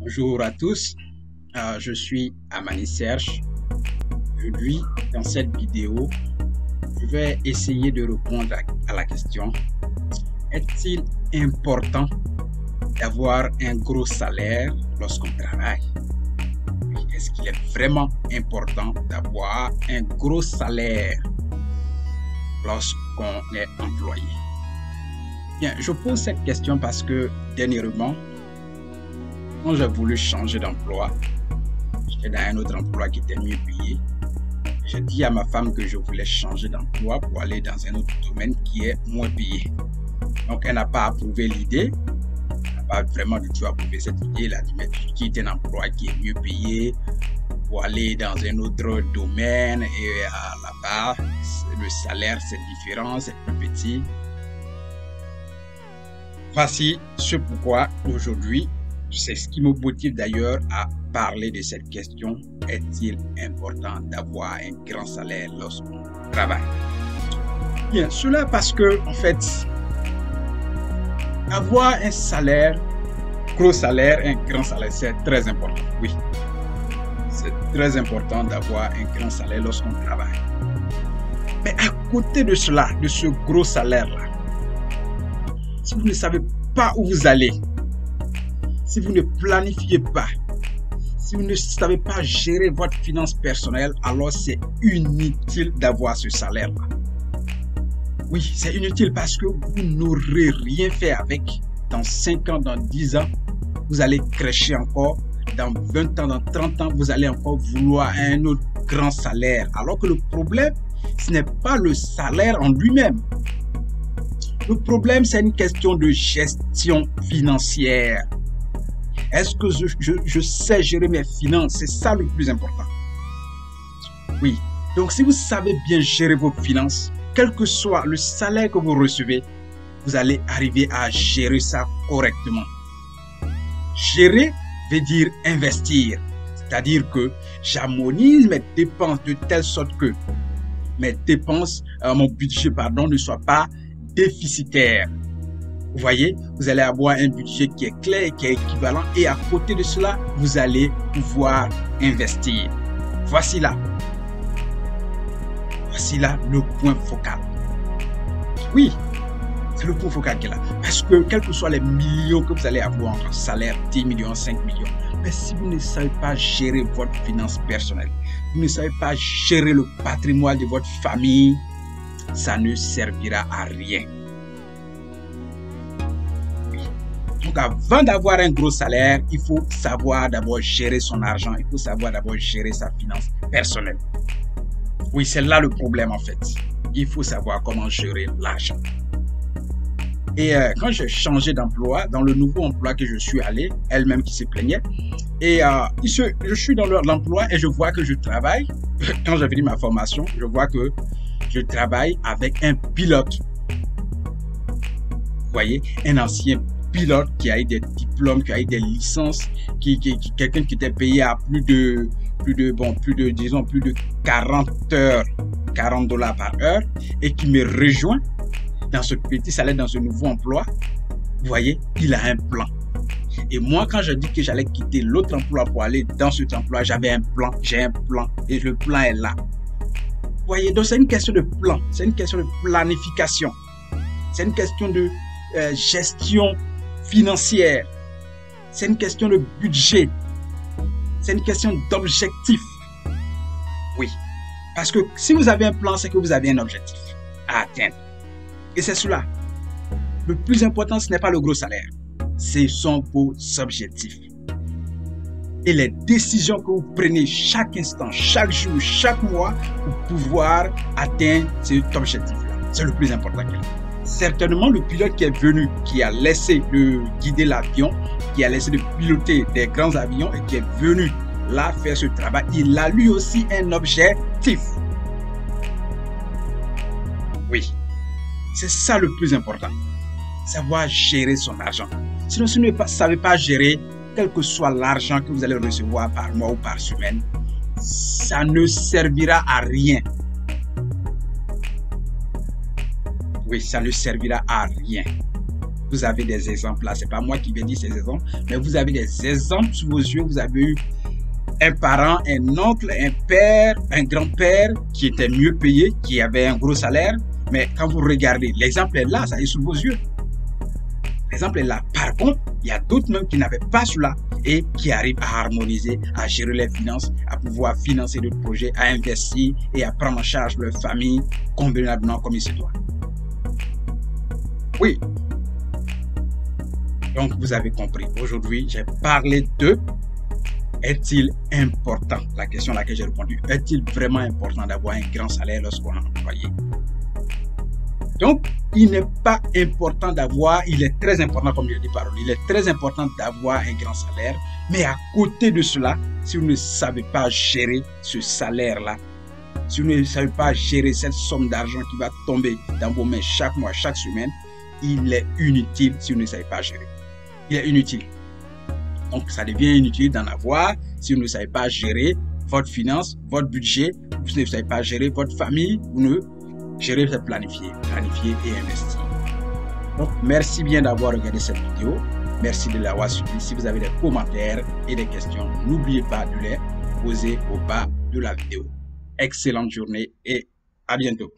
Bonjour à tous, je suis Amani Serge. Aujourd'hui, dans cette vidéo, je vais essayer de répondre à la question: est-il important d'avoir un gros salaire lorsqu'on travaille? Est-ce qu'il est vraiment important d'avoir un gros salaire lorsqu'on est employé? Bien, je pose cette question parce que dernièrement, quand j'ai voulu changer d'emploi, j'étais dans un autre emploi qui était mieux payé. J'ai dit à ma femme que je voulais changer d'emploi pour aller dans un autre domaine qui est moins payé. Donc, elle n'a pas approuvé l'idée. Elle n'a pas vraiment du tout approuvé cette idée. Elle a dit: mais tu quittes un emploi qui est mieux payé pour aller dans un autre domaine et là-bas, le salaire c'est différent, c'est plus petit. Voici ce pourquoi aujourd'hui, c'est ce qui me motive d'ailleurs à parler de cette question: est-il important d'avoir un grand salaire lorsqu'on travaille? Bien, cela parce que, en fait, avoir un salaire, gros salaire, un grand salaire, c'est très important. Oui, c'est très important d'avoir un grand salaire lorsqu'on travaille. Mais à côté de cela, de ce gros salaire-là, si vous ne savez pas où vous allez, si vous ne planifiez pas, si vous ne savez pas gérer votre finance personnelle, alors c'est inutile d'avoir ce salaire-là. Oui, c'est inutile parce que vous n'aurez rien fait avec. Dans 5 ans, dans 10 ans, vous allez crècher encore. Dans 20 ans, dans 30 ans, vous allez encore vouloir un autre grand salaire. Alors que le problème, ce n'est pas le salaire en lui-même. Le problème, c'est une question de gestion financière. Est-ce que je sais gérer mes finances? C'est ça le plus important. Oui. Donc, si vous savez bien gérer vos finances, quel que soit le salaire que vous recevez, vous allez arriver à gérer ça correctement. Gérer veut dire investir. C'est-à-dire que j'harmonise mes dépenses de telle sorte que mes dépenses, mon budget, ne soit pas déficitaire. Vous voyez, vous allez avoir un budget qui est clair, qui est équivalent, et à côté de cela, vous allez pouvoir investir. Voici là le point focal. Oui, c'est le point focal qui est là. Parce que quels que soient les millions que vous allez avoir en salaire, 10 millions, 5 millions, mais si vous ne savez pas gérer votre finance personnelle, vous ne savez pas gérer le patrimoine de votre famille, ça ne servira à rien. Donc, avant d'avoir un gros salaire, il faut savoir d'abord gérer son argent. Il faut savoir d'abord gérer sa finance personnelle. Oui, c'est là le problème en fait. Il faut savoir comment gérer l'argent. Et quand j'ai changé d'emploi, dans le nouveau emploi que je suis allé, elle-même qui se plaignait, et je suis dans l'emploi et je vois que je travaille. Quand j'ai fini ma formation, je vois que je travaille avec un pilote. Vous voyez, un ancien pilote qui a eu des diplômes, qui a eu des licences, quelqu'un qui était payé à plus de 40 heures, $40 par heure, et qui me rejoint dans ce petit salaire, dans ce nouveau emploi. Vous voyez, il a un plan. Et moi, quand je dis que j'allais quitter l'autre emploi pour aller dans cet emploi, j'avais un plan, j'ai un plan, et le plan est là. Vous voyez, donc c'est une question de plan, c'est une question de planification, c'est une question de gestion financière, c'est une question de budget, c'est une question d'objectif. Oui, parce que si vous avez un plan, c'est que vous avez un objectif à atteindre. Et c'est cela. Le plus important, ce n'est pas le gros salaire, ce sont vos objectifs. Et les décisions que vous prenez chaque instant, chaque jour, chaque mois pour pouvoir atteindre cet objectif-là. C'est le plus important. Certainement, le pilote qui est venu, qui a laissé de guider l'avion, qui a laissé de piloter des grands avions et qui est venu là faire ce travail, il a lui aussi un objectif. Oui, c'est ça le plus important. Savoir gérer son argent. Sinon, si vous ne savez pas gérer, quel que soit l'argent que vous allez recevoir par mois ou par semaine, ça ne servira à rien. Oui, ça ne servira à rien. Vous avez des exemples là, c'est pas moi qui vais dire ces exemples, mais vous avez des exemples sous vos yeux. Vous avez eu un parent, un oncle, un père, un grand-père qui était mieux payé, qui avait un gros salaire, mais quand vous regardez, l'exemple est là, ça est sous vos yeux. L'exemple est là. Par contre, il y a d'autres même qui n'avaient pas cela et qui arrivent à harmoniser, à gérer les finances, à pouvoir financer d'autres projets, à investir et à prendre en charge leur famille convenablement comme il se doit. Oui. Donc, vous avez compris. Aujourd'hui, j'ai parlé de est-il important? La question à laquelle j'ai répondu, est-il vraiment important d'avoir un grand salaire lorsqu'on est employé? Donc, il n'est pas important d'avoir, il est très important, comme je l'ai dit par il est très important d'avoir un grand salaire, mais à côté de cela, si vous ne savez pas gérer ce salaire-là, si vous ne savez pas gérer cette somme d'argent qui va tomber dans vos mains chaque mois, chaque semaine, il est inutile si vous ne savez pas gérer. Il est inutile. Donc, ça devient inutile d'en avoir si vous ne savez pas gérer votre finance, votre budget, vous ne savez pas gérer votre famille, vous ne gérer, c'est planifier et investir. Donc, merci bien d'avoir regardé cette vidéo. Merci de l'avoir suivi. Si vous avez des commentaires et des questions, n'oubliez pas de les poser au bas de la vidéo. Excellente journée et à bientôt.